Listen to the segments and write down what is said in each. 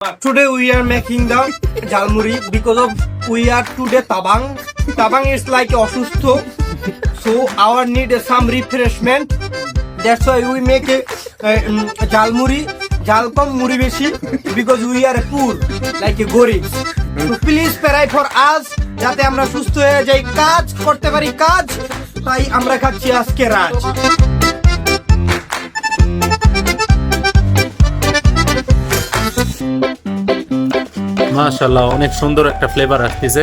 Today we are making the jalmuri because of we are today tabang. Tabang is like osusto, so our need some refreshment. That's why we make a jalmuri, jalpam muri beshi because we are poor like a gorib. So please pray for us যাতে আমরা সুস্থ হয়ে যাই কাজ করতে পারি কাজ তাই আমরা খাচ্ছি আজকে রাজ মাশাআল্লাহ অনেক সুন্দর একটা ফ্লেভার আসছে।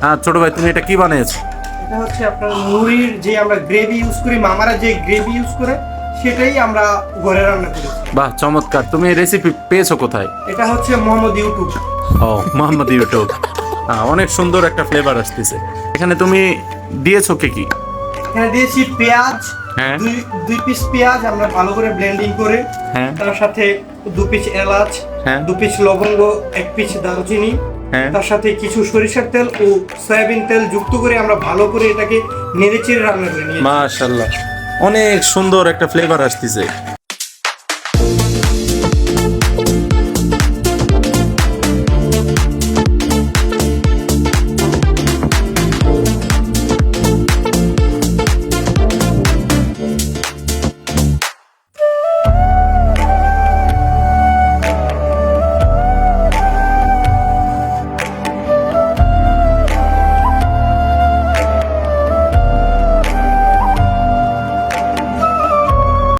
হ্যাঁ ছোট ভাই তুমি এটা কি বানিয়েছো? এটা হচ্ছে আপনার মুড়ির যে আমরা গ্রেভি ইউজ করি মামারা যে গ্রেভি ইউজ করে সেটাই আমরা ঘরে রান্না করি। বাহ চমৎকার। তুমি এই রেসিপি পেয়েছো কোথায়? এটা হচ্ছে মোহাম্মদ ইউটিউব। ও মোহাম্মদ ইউটিউব। হ্যাঁ অনেক সুন্দর একটা ফ্লেভার আসছে। এখানে তুমি দিয়েছো কি? এখানে দিয়েছি পেঁয়াজ, হ্যাঁ দুই পিস পেঁয়াজ আমরা ভালো করে ব্লেন্ডিং করে, হ্যাঁ তার সাথে 2 পিস এলাচ, হ্যাঁ 2 পিস লবঙ্গ, 1 পিস দারুচিনি, হ্যাঁ তার সাথে কিছু সরিষার তেল ও সয়াবিন তেল যুক্ত করে আমরা ভালো করে এটাকে নেড়েচেড়ে রান্না করে নিয়েছি। মাশাআল্লাহ অনেক সুন্দর একটা ফ্লেভার আসছে।